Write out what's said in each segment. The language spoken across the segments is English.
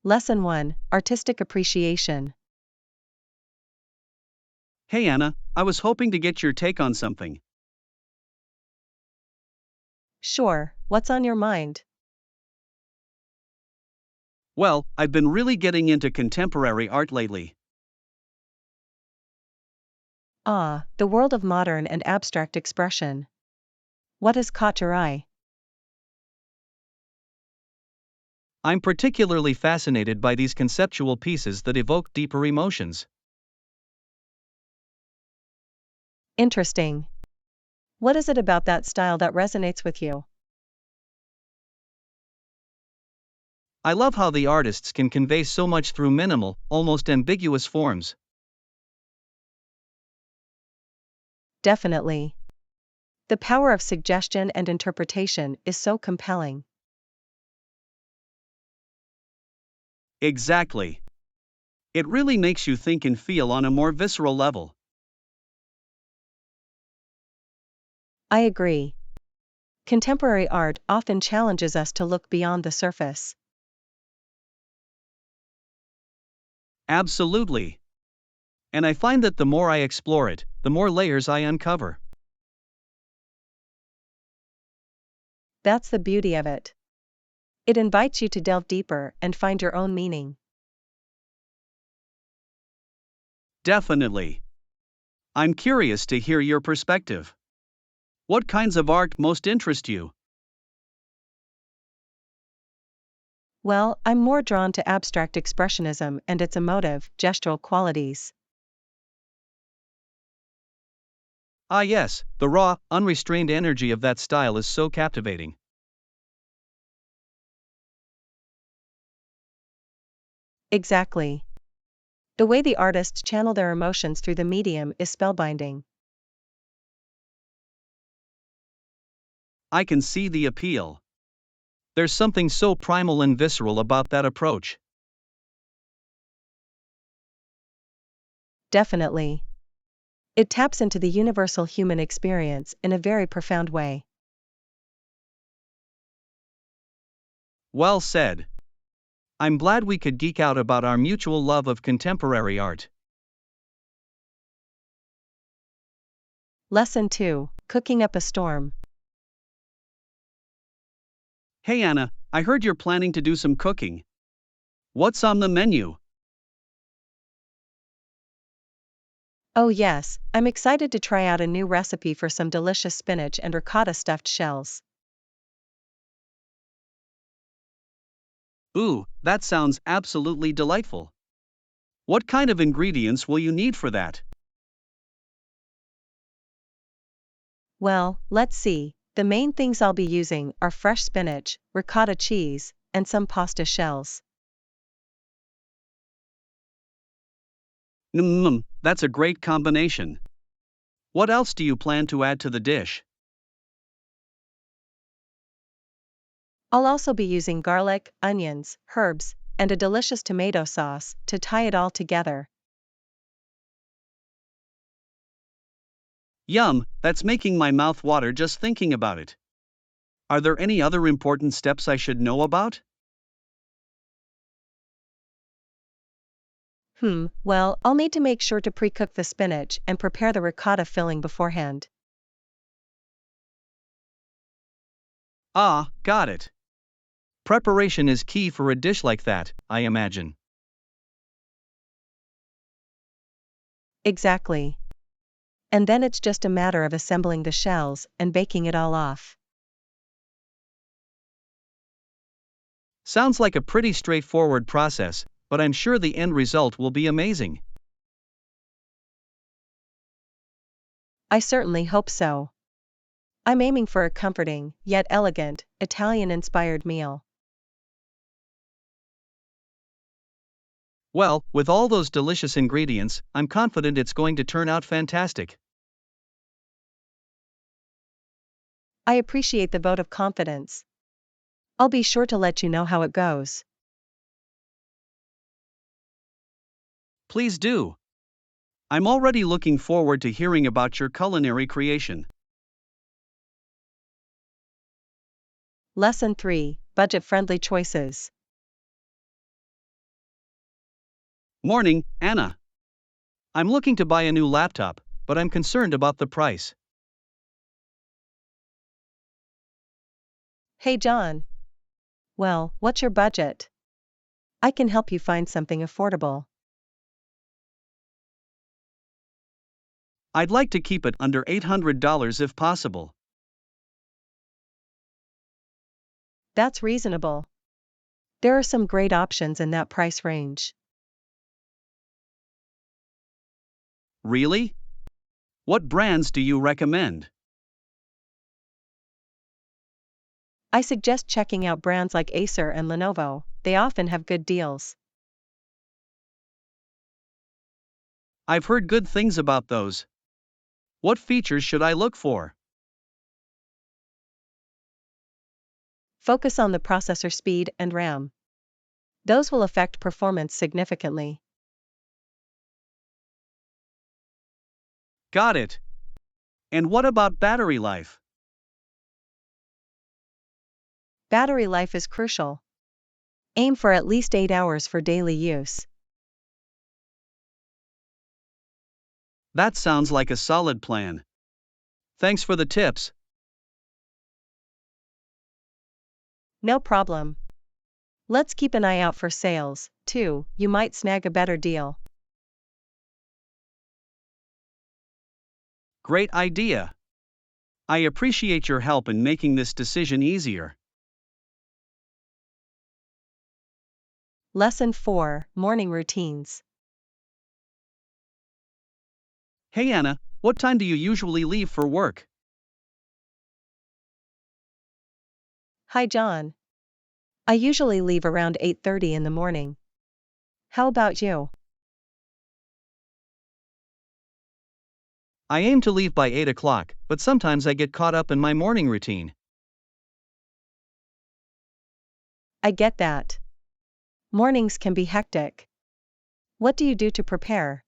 Lesson 1, Artistic Appreciation. Hey Anna, I was hoping to get your take on something. Sure, what's on your mind? Well, I've been really getting into contemporary art lately. Ah, the world of modern and abstract expression. What has caught your eye? I'm particularly fascinated by these conceptual pieces that evoke deeper emotions. Interesting. What is it about that style that resonates with you? I love how the artists can convey so much through minimal, almost ambiguous forms. Definitely. The power of suggestion and interpretation is so compelling. Exactly. It really makes you think and feel on a more visceral level. I agree. Contemporary art often challenges us to look beyond the surface. Absolutely. And I find that the more I explore it, the more layers I uncover. That's the beauty of it. It invites you to delve deeper and find your own meaning. Definitely. I'm curious to hear your perspective. What kinds of art most interest you? Well, I'm more drawn to abstract expressionism and its emotive, gestural qualities. Ah, yes, the raw, unrestrained energy of that style is so captivating. Exactly. The way the artists channel their emotions through the medium is spellbinding. I can see the appeal. There's something so primal and visceral about that approach. Definitely. It taps into the universal human experience in a very profound way. Well said. I'm glad we could geek out about our mutual love of contemporary art. Lesson 2, Cooking Up a Storm. Hey Anna, I heard you're planning to do some cooking. What's on the menu? Oh yes, I'm excited to try out a new recipe for some delicious spinach and ricotta stuffed shells. Ooh, that sounds absolutely delightful. What kind of ingredients will you need for that? Well, let's see. The main things I'll be using are fresh spinach, ricotta cheese, and some pasta shells. That's a great combination. What else do you plan to add to the dish? I'll also be using garlic, onions, herbs, and a delicious tomato sauce to tie it all together. Yum, that's making my mouth water just thinking about it. Are there any other important steps I should know about? Well, I'll need to make sure to pre-cook the spinach and prepare the ricotta filling beforehand. Ah, got it. Preparation is key for a dish like that, I imagine. Exactly. And then it's just a matter of assembling the shells and baking it all off. Sounds like a pretty straightforward process, but I'm sure the end result will be amazing. I certainly hope so. I'm aiming for a comforting, yet elegant, Italian-inspired meal. Well, with all those delicious ingredients, I'm confident it's going to turn out fantastic. I appreciate the vote of confidence. I'll be sure to let you know how it goes. Please do. I'm already looking forward to hearing about your culinary creation. Lesson 3, Budget-friendly choices. Morning, Anna. I'm looking to buy a new laptop, but I'm concerned about the price. Hey John. Well, what's your budget? I can help you find something affordable. I'd like to keep it under $800 if possible. That's reasonable. There are some great options in that price range. Really? What brands do you recommend? I suggest checking out brands like Acer and Lenovo, they often have good deals. I've heard good things about those. What features should I look for? Focus on the processor speed and RAM. Those will affect performance significantly. Got it. And what about battery life? Battery life is crucial. Aim for at least 8 hours for daily use. That sounds like a solid plan. Thanks for the tips. No problem. Let's keep an eye out for sales, too, you might snag a better deal. Great idea. I appreciate your help in making this decision easier. Lesson 4, Morning Routines. Hey Anna, what time do you usually leave for work? Hi John. I usually leave around 8:30 in the morning. How about you? I aim to leave by 8 o'clock, but sometimes I get caught up in my morning routine. I get that. Mornings can be hectic. What do you do to prepare?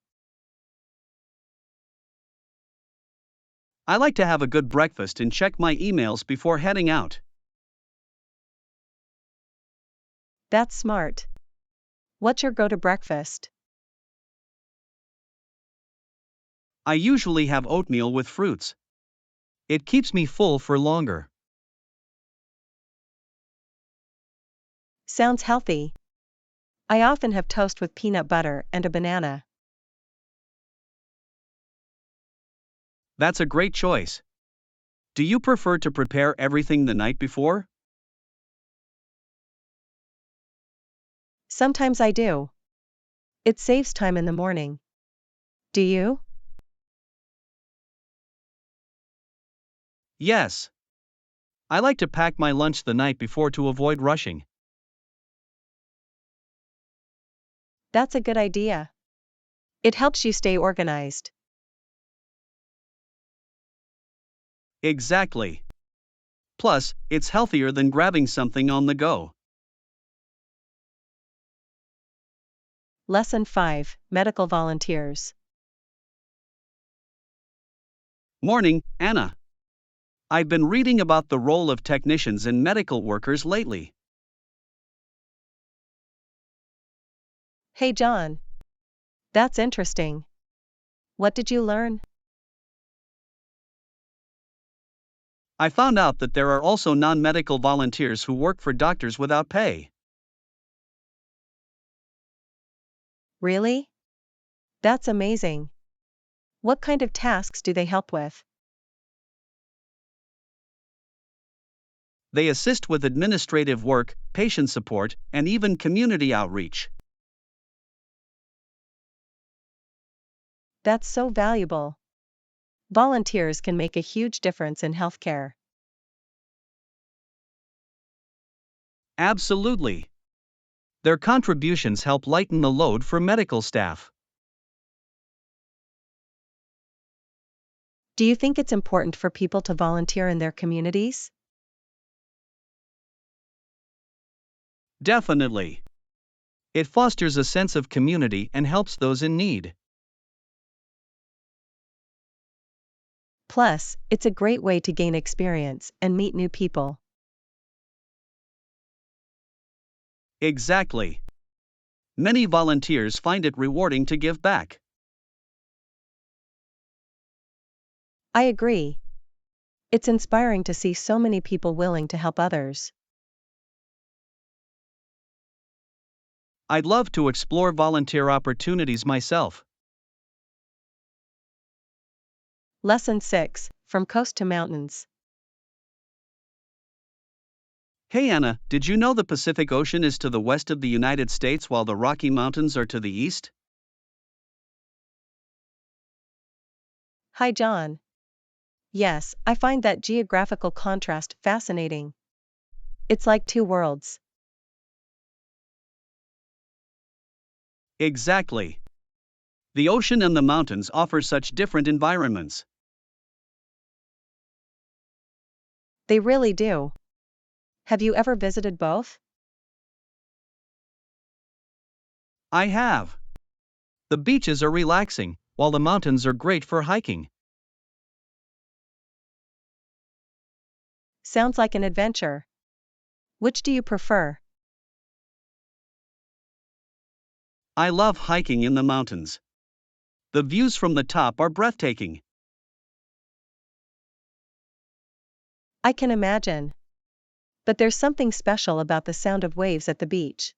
I like to have a good breakfast and check my emails before heading out. That's smart. What's your go-to breakfast? I usually have oatmeal with fruits. It keeps me full for longer. Sounds healthy. I often have toast with peanut butter and a banana. That's a great choice. Do you prefer to prepare everything the night before? Sometimes I do. It saves time in the morning. Do you? Yes. I like to pack my lunch the night before to avoid rushing. That's a good idea. It helps you stay organized. Exactly. Plus, it's healthier than grabbing something on the go. Lesson 5, Medical Volunteers. Morning, Anna. I've been reading about the role of technicians and medical workers lately. Hey John. That's interesting. What did you learn? I found out that there are also non-medical volunteers who work for doctors without pay. Really? That's amazing. What kind of tasks do they help with? They assist with administrative work, patient support, and even community outreach. That's so valuable. Volunteers can make a huge difference in healthcare. Absolutely. Their contributions help lighten the load for medical staff. Do you think it's important for people to volunteer in their communities? Definitely. It fosters a sense of community and helps those in need. Plus, it's a great way to gain experience and meet new people. Exactly. Many volunteers find it rewarding to give back. I agree. It's inspiring to see so many people willing to help others. I'd love to explore volunteer opportunities myself. Lesson 6, From Coast to Mountains. Hey Anna, did you know the Pacific Ocean is to the west of the United States while the Rocky Mountains are to the east? Hi John. Yes, I find that geographical contrast fascinating. It's like two worlds. Exactly. The ocean and the mountains offer such different environments. They really do. Have you ever visited both? I have. The beaches are relaxing, while the mountains are great for hiking. Sounds like an adventure. Which do you prefer? I love hiking in the mountains. The views from the top are breathtaking. I can imagine. But there's something special about the sound of waves at the beach.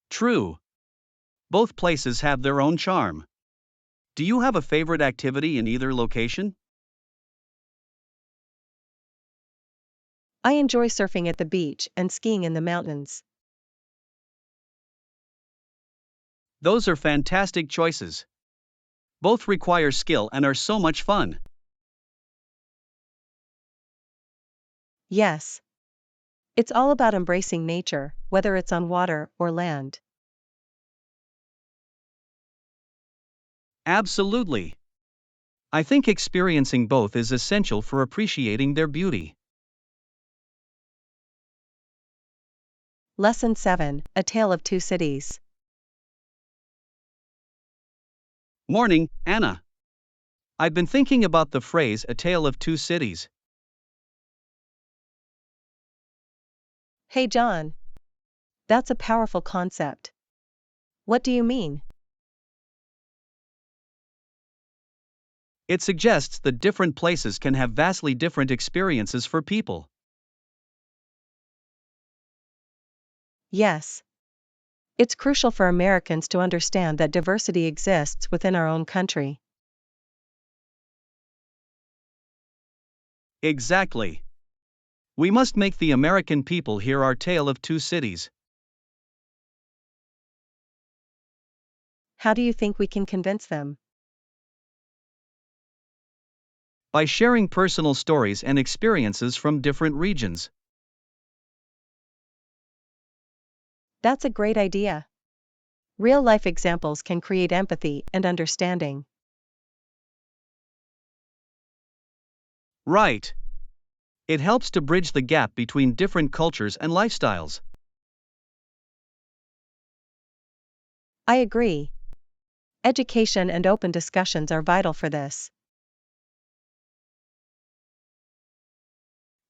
True. Both places have their own charm. Do you have a favorite activity in either location? I enjoy surfing at the beach and skiing in the mountains. Those are fantastic choices. Both require skill and are so much fun. Yes. It's all about embracing nature, whether it's on water or land. Absolutely. I think experiencing both is essential for appreciating their beauty. Lesson 7, A Tale of Two Cities. Morning, Anna. I've been thinking about the phrase a tale of two cities. Hey John. That's a powerful concept. What do you mean? It suggests that different places can have vastly different experiences for people. Yes. It's crucial for Americans to understand that diversity exists within our own country. Exactly. We must make the American people hear our tale of two cities. How do you think we can convince them? By sharing personal stories and experiences from different regions. That's a great idea. Real-life examples can create empathy and understanding. Right. It helps to bridge the gap between different cultures and lifestyles. I agree. Education and open discussions are vital for this.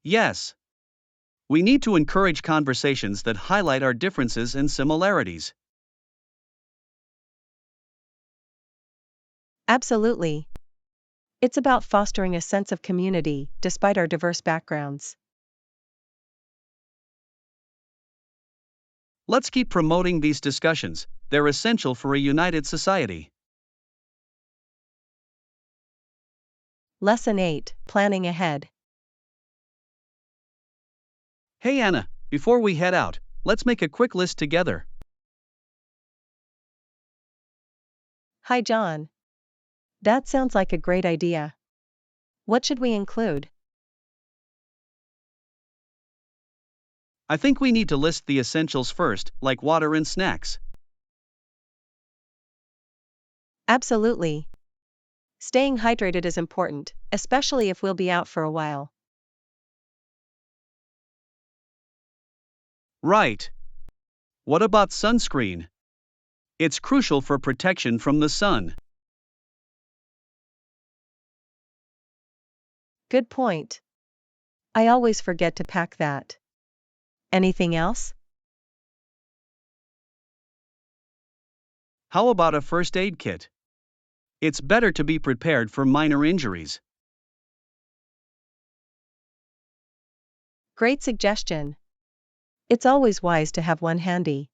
Yes. We need to encourage conversations that highlight our differences and similarities. Absolutely. It's about fostering a sense of community, despite our diverse backgrounds. Let's keep promoting these discussions, they're essential for a united society. Lesson 8, Planning Ahead. Hey Anna, before we head out, let's make a quick list together. Hi John. That sounds like a great idea. What should we include? I think we need to list the essentials first, like water and snacks. Absolutely. Staying hydrated is important, especially if we'll be out for a while. Right. What about sunscreen? It's crucial for protection from the sun. Good point. I always forget to pack that. Anything else? How about a first aid kit? It's better to be prepared for minor injuries. Great suggestion. It's always wise to have one handy.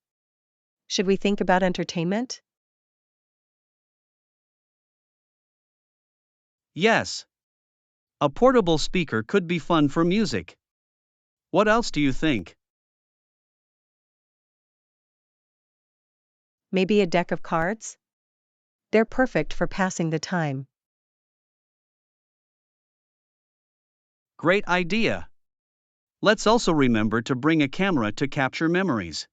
Should we think about entertainment? Yes. A portable speaker could be fun for music. What else do you think? Maybe a deck of cards? They're perfect for passing the time. Great idea. Let's also remember to bring a camera to capture memories.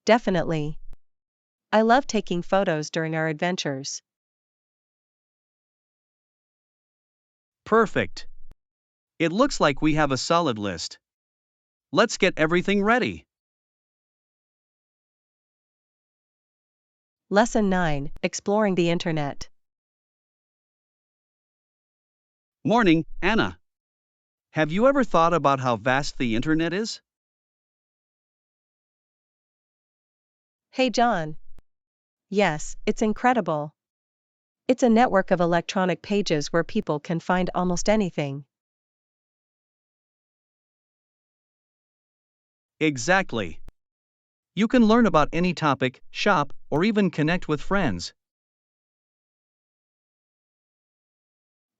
Definitely. I love taking photos during our adventures. Perfect. It looks like we have a solid list. Let's get everything ready. Lesson 9, Exploring the Internet. Morning, Anna. Have you ever thought about how vast the internet is? Hey John. Yes, it's incredible. It's a network of electronic pages where people can find almost anything. Exactly. You can learn about any topic, shop, or even connect with friends.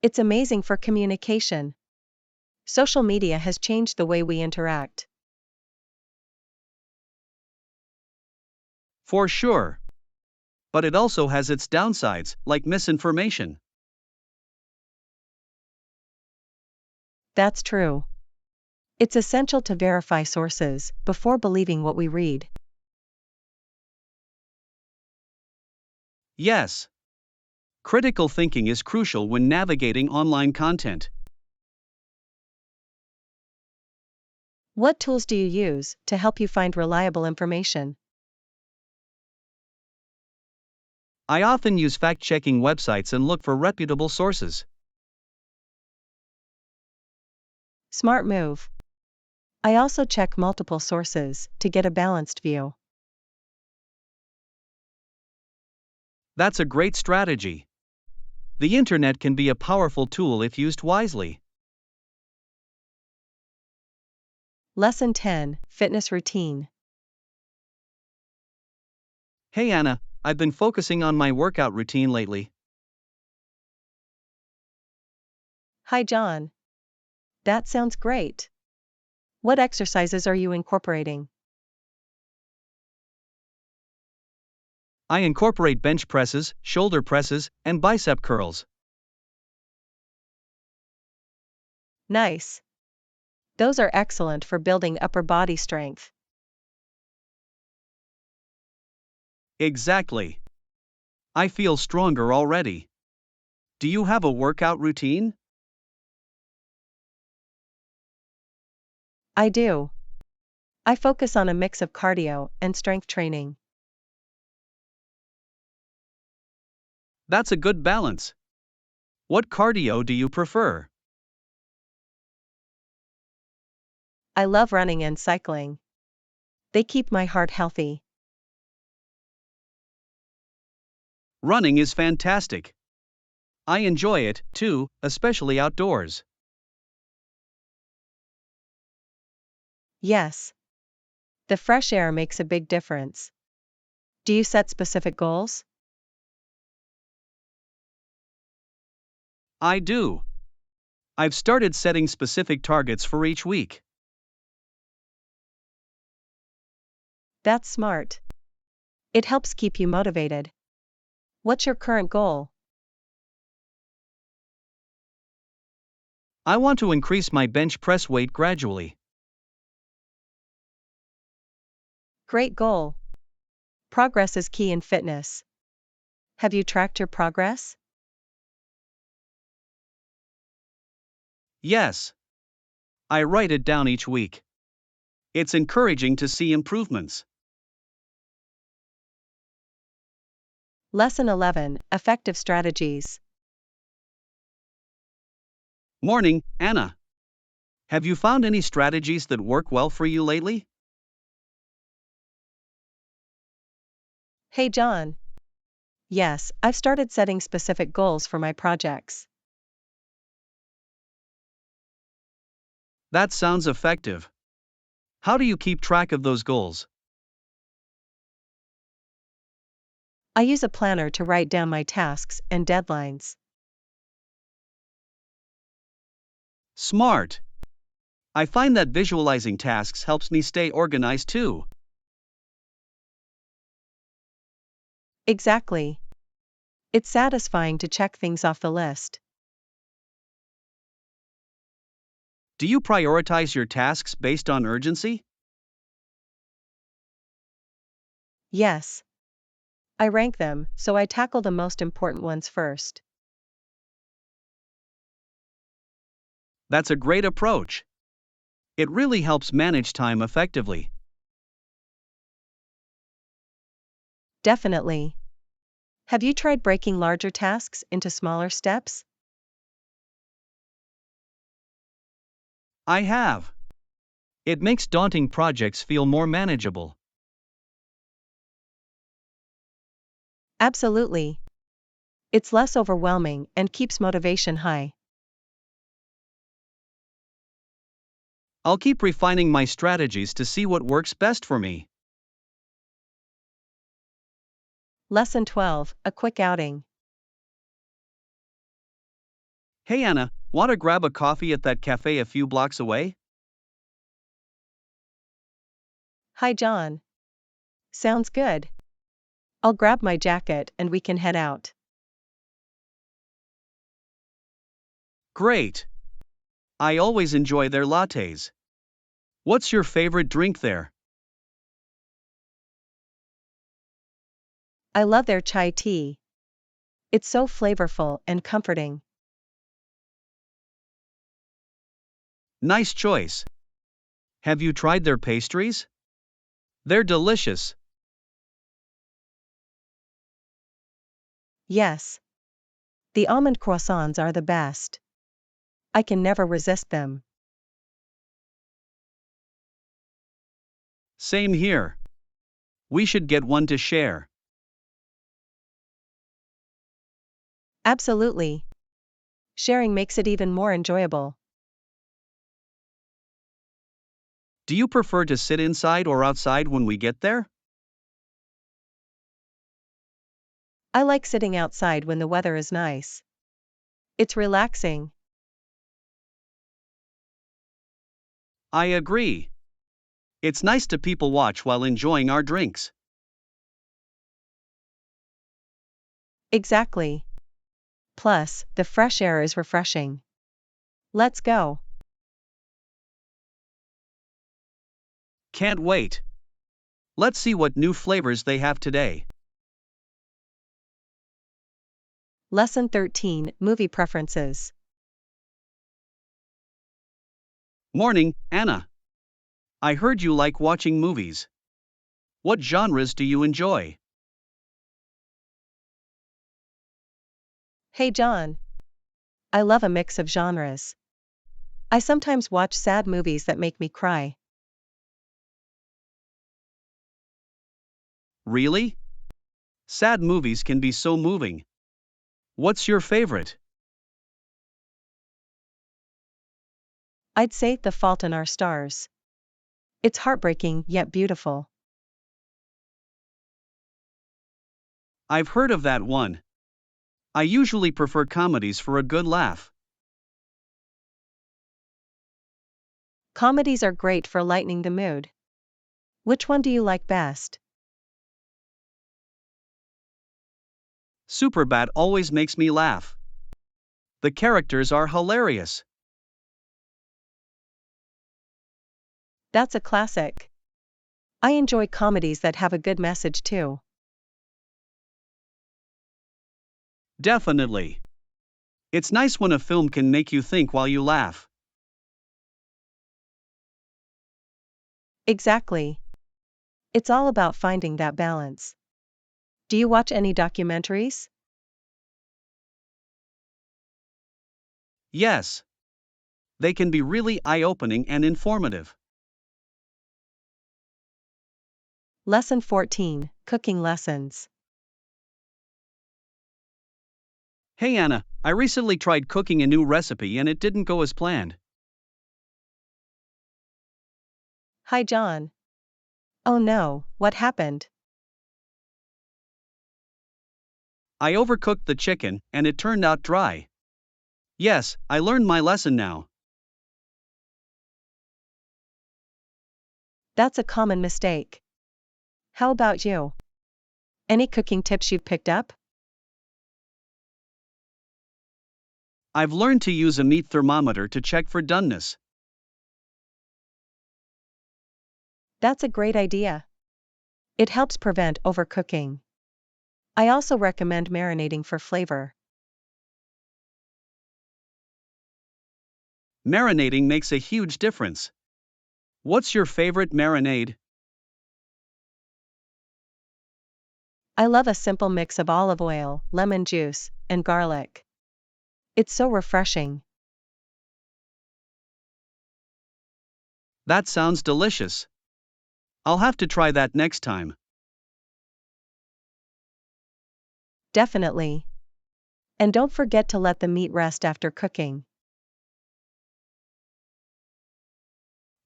It's amazing for communication. Social media has changed the way we interact. For sure. But it also has its downsides, like misinformation. That's true. It's essential to verify sources before believing what we read. Yes. Critical thinking is crucial when navigating online content. What tools do you use to help you find reliable information? I often use fact checking websites and look for reputable sources. Smart move. I also check multiple sources to get a balanced view. That's a great strategy. The internet can be a powerful tool if used wisely. Lesson 10, Fitness Routine. Hey Anna, I've been focusing on my workout routine lately. Hi John. That sounds great. What exercises are you incorporating? I incorporate bench presses, shoulder presses, and bicep curls. Nice. Those are excellent for building upper body strength. Exactly. I feel stronger already. Do you have a workout routine? I do. I focus on a mix of cardio and strength training. That's a good balance. What cardio do you prefer? I love running and cycling. They keep my heart healthy. Running is fantastic. I enjoy it, too, especially outdoors. Yes. The fresh air makes a big difference. Do you set specific goals? I do. I've started setting specific targets for each week. That's smart. It helps keep you motivated. What's your current goal? I want to increase my bench press weight gradually. Great goal. Progress is key in fitness. Have you tracked your progress? Yes. I write it down each week. It's encouraging to see improvements. Lesson 11, Effective Strategies. Morning, Anna. Have you found any strategies that work well for you lately? Hey John. Yes, I've started setting specific goals for my projects. That sounds effective. How do you keep track of those goals? I use a planner to write down my tasks and deadlines. Smart. I find that visualizing tasks helps me stay organized too. Exactly. It's satisfying to check things off the list. Do you prioritize your tasks based on urgency? Yes. I rank them, so I tackle the most important ones first. That's a great approach. It really helps manage time effectively. Definitely. Have you tried breaking larger tasks into smaller steps? I have. It makes daunting projects feel more manageable. Absolutely. It's less overwhelming and keeps motivation high. I'll keep refining my strategies to see what works best for me. Lesson 12, a quick outing. Hey Anna, want to grab a coffee at that cafe a few blocks away? Hi John. Sounds good. I'll grab my jacket and we can head out. Great. I always enjoy their lattes. What's your favorite drink there? I love their chai tea. It's so flavorful and comforting. Nice choice. Have you tried their pastries? They're delicious. Yes. The almond croissants are the best. I can never resist them. Same here. We should get one to share. Absolutely. Sharing makes it even more enjoyable. Do you prefer to sit inside or outside when we get there? I like sitting outside when the weather is nice. It's relaxing. I agree. It's nice to people watch while enjoying our drinks. Exactly. Plus, the fresh air is refreshing. Let's go. Can't wait. Let's see what new flavors they have today. Lesson 13, movie preferences. Morning, Anna. I heard you like watching movies. What genres do you enjoy? Hey John. I love a mix of genres. I sometimes watch sad movies that make me cry. Really? Sad movies can be so moving. What's your favorite? I'd say The Fault in Our Stars. It's heartbreaking yet beautiful. I've heard of that one. I usually prefer comedies for a good laugh. Comedies are great for lightening the mood. Which one do you like best? Superbad always makes me laugh. The characters are hilarious. That's a classic. I enjoy comedies that have a good message too. Definitely. It's nice when a film can make you think while you laugh. Exactly. It's all about finding that balance. Do you watch any documentaries? Yes. They can be really eye-opening and informative. Lesson 14, Cooking Lessons. Hey Anna, I recently tried cooking a new recipe and it didn't go as planned. Hi John. Oh no, what happened? I overcooked the chicken and it turned out dry. Yes, I learned my lesson now. That's a common mistake. How about you? Any cooking tips you've picked up? I've learned to use a meat thermometer to check for doneness. That's a great idea. It helps prevent overcooking. I also recommend marinating for flavor. Marinating makes a huge difference. What's your favorite marinade? I love a simple mix of olive oil, lemon juice, and garlic. It's so refreshing. That sounds delicious. I'll have to try that next time. Definitely. And don't forget to let the meat rest after cooking.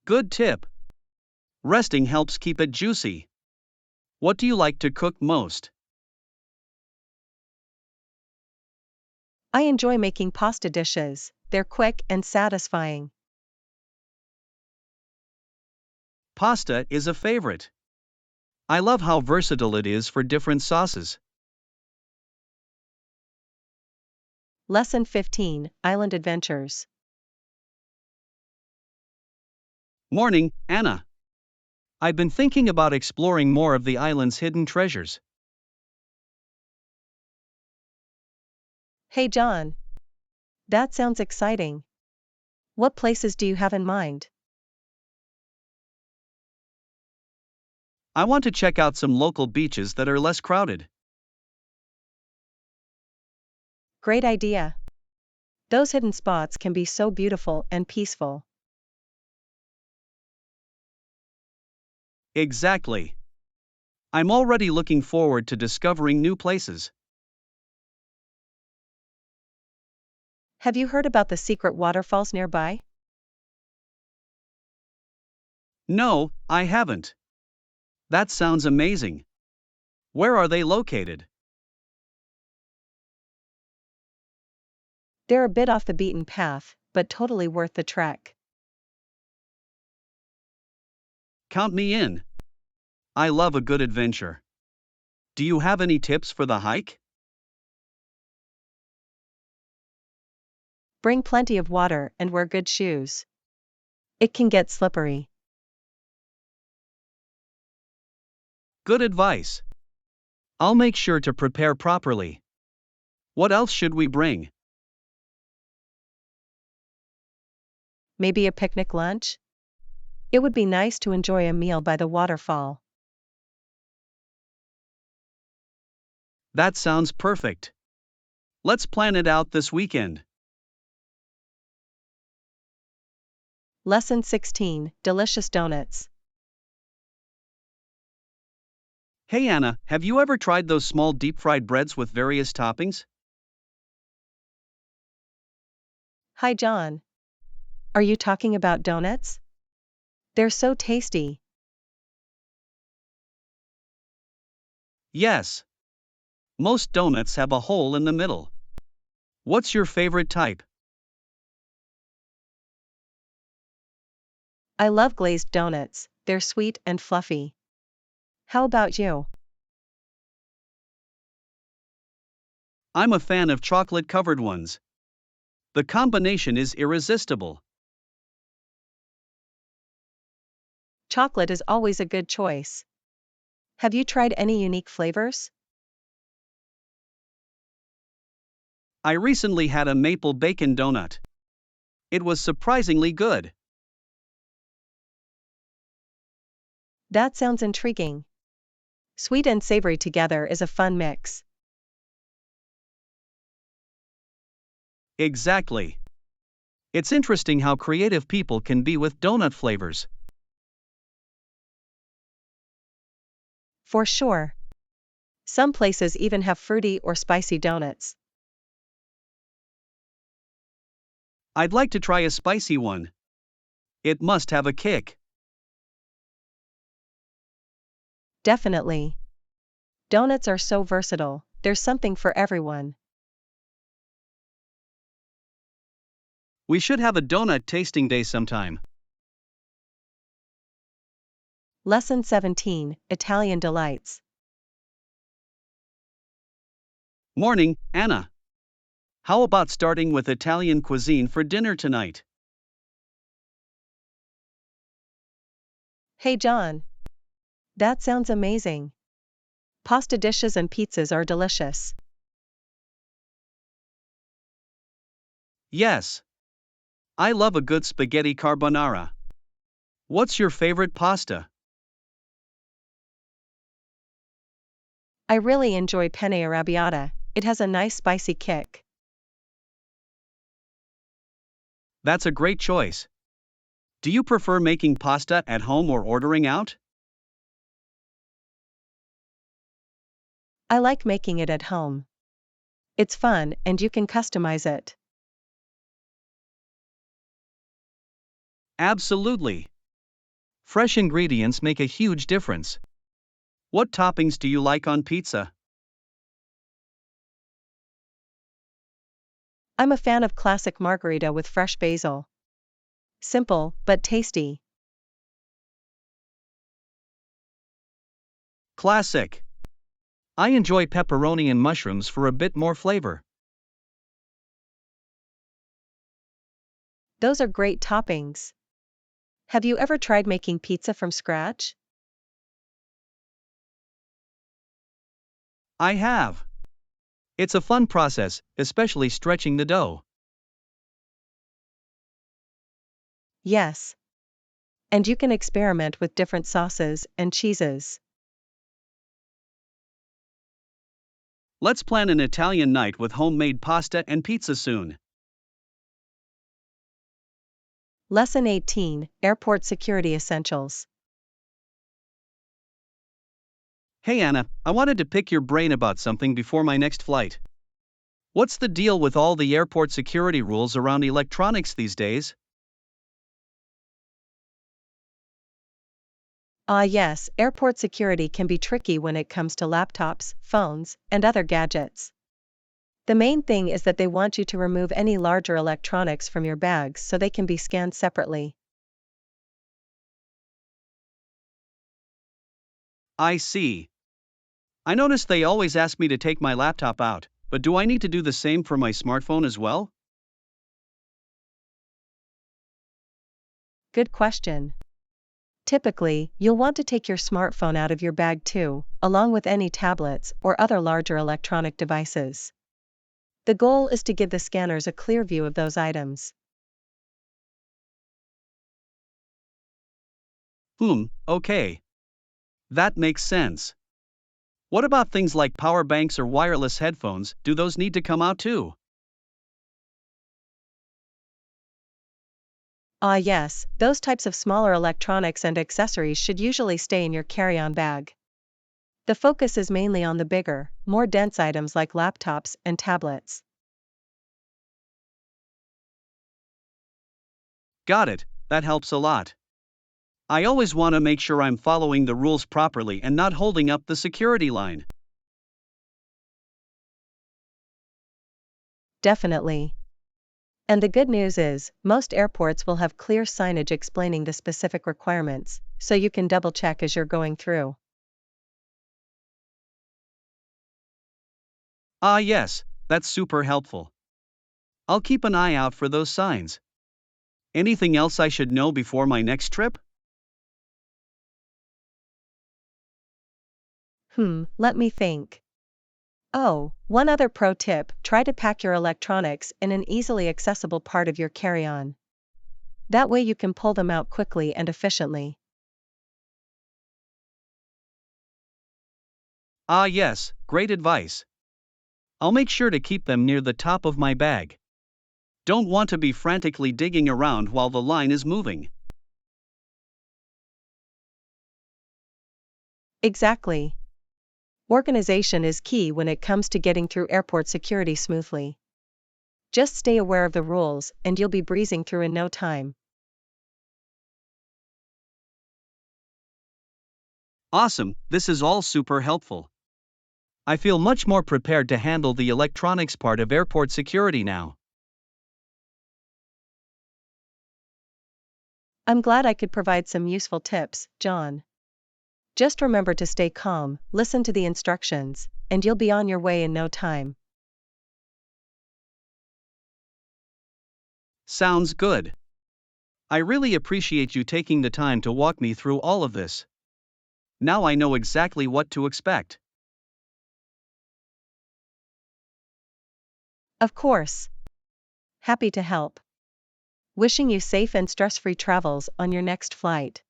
Good tip. Resting helps keep it juicy. What do you like to cook most? I enjoy making pasta dishes, they're quick and satisfying. Pasta is a favorite. I love how versatile it is for different sauces. Lesson 15, Island Adventures. Morning, Anna. I've been thinking about exploring more of the island's hidden treasures. Hey John. That sounds exciting. What places do you have in mind? I want to check out some local beaches that are less crowded. Great idea. Those hidden spots can be so beautiful and peaceful. Exactly. I'm already looking forward to discovering new places. Have you heard about the secret waterfalls nearby? No, I haven't. That sounds amazing. Where are they located? They're a bit off the beaten path, but totally worth the trek. Count me in. I love a good adventure. Do you have any tips for the hike? Bring plenty of water and wear good shoes. It can get slippery. Good advice. I'll make sure to prepare properly. What else should we bring? Maybe a picnic lunch? It would be nice to enjoy a meal by the waterfall. That sounds perfect. Let's plan it out this weekend. Lesson 16, Delicious Donuts. Hey Anna, have you ever tried those small deep fried breads with various toppings? Hi John. Are you talking about donuts? They're so tasty. Yes. Most donuts have a hole in the middle. What's your favorite type? I love glazed donuts, they're sweet and fluffy. How about you? I'm a fan of chocolate covered ones. The combination is irresistible. Chocolate is always a good choice. Have you tried any unique flavors? I recently had a maple bacon donut. It was surprisingly good. That sounds intriguing. Sweet and savory together is a fun mix. Exactly. It's interesting how creative people can be with donut flavors. For sure. Some places even have fruity or spicy donuts. I'd like to try a spicy one. It must have a kick. Definitely. Donuts are so versatile, there's something for everyone. We should have a donut tasting day sometime. Lesson 17, Italian Delights. Morning, Anna. How about starting with Italian cuisine for dinner tonight? Hey John. That sounds amazing. Pasta dishes and pizzas are delicious. Yes. I love a good spaghetti carbonara. What's your favorite pasta? I really enjoy penne arrabbiata, it has a nice spicy kick. That's a great choice. Do you prefer making pasta at home or ordering out? I like making it at home. It's fun and you can customize it. Absolutely. Fresh ingredients make a huge difference. What toppings do you like on pizza? I'm a fan of classic margherita with fresh basil. Simple, but tasty. Classic. I enjoy pepperoni and mushrooms for a bit more flavor. Those are great toppings. Have you ever tried making pizza from scratch? I have. It's a fun process, especially stretching the dough. Yes. And you can experiment with different sauces and cheeses. Let's plan an Italian night with homemade pasta and pizza soon. Lesson 18, Airport Security Essentials. Hey Anna, I wanted to pick your brain about something before my next flight. What's the deal with all the airport security rules around electronics these days? Yes, airport security can be tricky when it comes to laptops, phones, and other gadgets. The main thing is that they want you to remove any larger electronics from your bags so they can be scanned separately. I see. I noticed they always ask me to take my laptop out, but do I need to do the same for my smartphone as well? Good question. Typically, you'll want to take your smartphone out of your bag too, along with any tablets or other larger electronic devices. The goal is to give the scanners a clear view of those items. Okay. That makes sense. What about things like power banks or wireless headphones? Do those need to come out too? Yes, those types of smaller electronics and accessories should usually stay in your carry-on bag. The focus is mainly on the bigger, more dense items like laptops and tablets. Got it, that helps a lot. I always want to make sure I'm following the rules properly and not holding up the security line. Definitely. And the good news is, most airports will have clear signage explaining the specific requirements, so you can double-check as you're going through. Yes, that's super helpful. I'll keep an eye out for those signs. Anything else I should know before my next trip? Let me think. Oh, one other pro tip, try to pack your electronics in an easily accessible part of your carry-on. That way you can pull them out quickly and efficiently. Yes, great advice. I'll make sure to keep them near the top of my bag. Don't want to be frantically digging around while the line is moving. Exactly. Organization is key when it comes to getting through airport security smoothly. Just stay aware of the rules and you'll be breezing through in no time. Awesome, this is all super helpful. I feel much more prepared to handle the electronics part of airport security now. I'm glad I could provide some useful tips, John. Just remember to stay calm, listen to the instructions, and you'll be on your way in no time. Sounds good. I really appreciate you taking the time to walk me through all of this. Now I know exactly what to expect. Of course. Happy to help. Wishing you safe and stress-free travels on your next flight.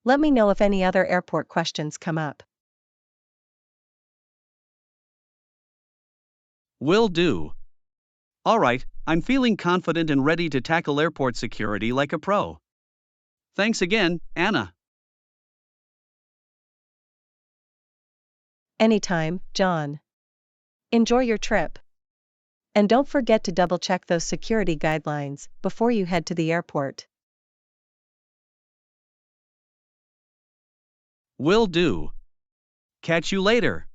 Let me know if any other airport questions come up. Will do. Alright, I'm feeling confident and ready to tackle airport security like a pro. Thanks again, Anna. Anytime, John. Enjoy your trip. And don't forget to double-check those security guidelines before you head to the airport. Will do. Catch you later.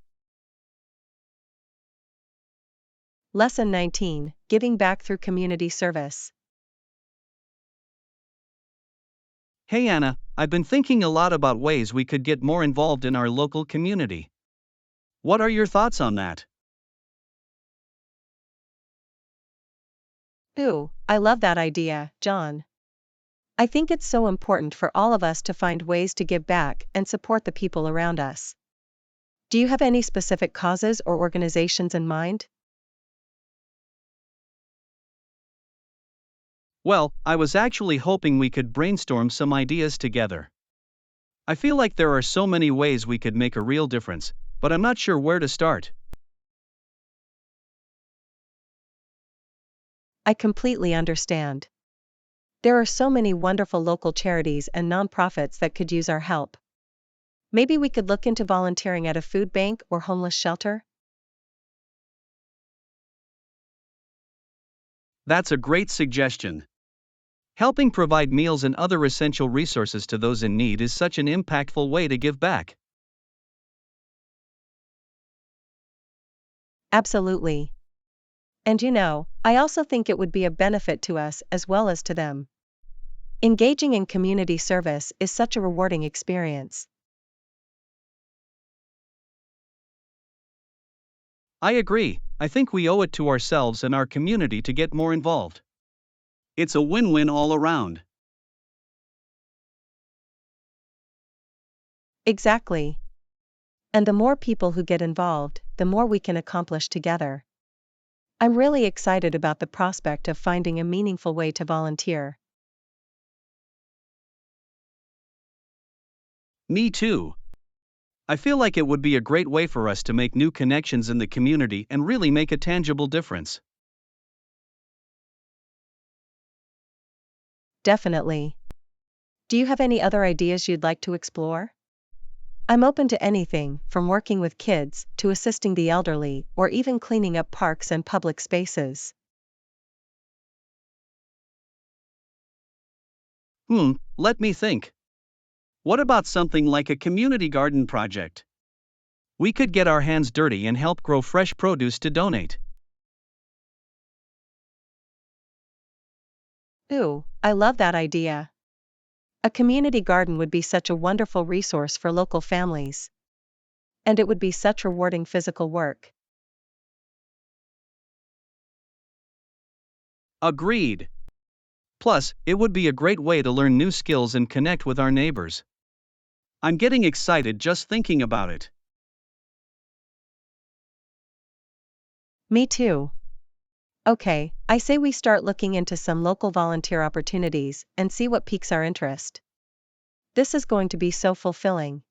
Lesson 19, Giving Back Through Community Service. Hey Anna, I've been thinking a lot about ways we could get more involved in our local community. What are your thoughts on that? Ooh, I love that idea, John. I think it's so important for all of us to find ways to give back and support the people around us. Do you have any specific causes or organizations in mind? Well, I was actually hoping we could brainstorm some ideas together. I feel like there are so many ways we could make a real difference, but I'm not sure where to start. I completely understand. There are so many wonderful local charities and nonprofits that could use our help. Maybe we could look into volunteering at a food bank or homeless shelter? That's a great suggestion. Helping provide meals and other essential resources to those in need is such an impactful way to give back. Absolutely. And I also think it would be a benefit to us as well as to them. Engaging in community service is such a rewarding experience. I agree, I think we owe it to ourselves and our community to get more involved. It's a win-win all around. Exactly. And the more people who get involved, the more we can accomplish together. I'm really excited about the prospect of finding a meaningful way to volunteer. Me too. I feel like it would be a great way for us to make new connections in the community and really make a tangible difference. Definitely. Do you have any other ideas you'd like to explore? I'm open to anything, from working with kids to assisting the elderly or even cleaning up parks and public spaces. Let me think. What about something like a community garden project? We could get our hands dirty and help grow fresh produce to donate. Ooh, I love that idea. A community garden would be such a wonderful resource for local families. And it would be such rewarding physical work. Agreed. Plus, it would be a great way to learn new skills and connect with our neighbors. I'm getting excited just thinking about it. Me too. Okay, I say we start looking into some local volunteer opportunities and see what piques our interest. This is going to be so fulfilling.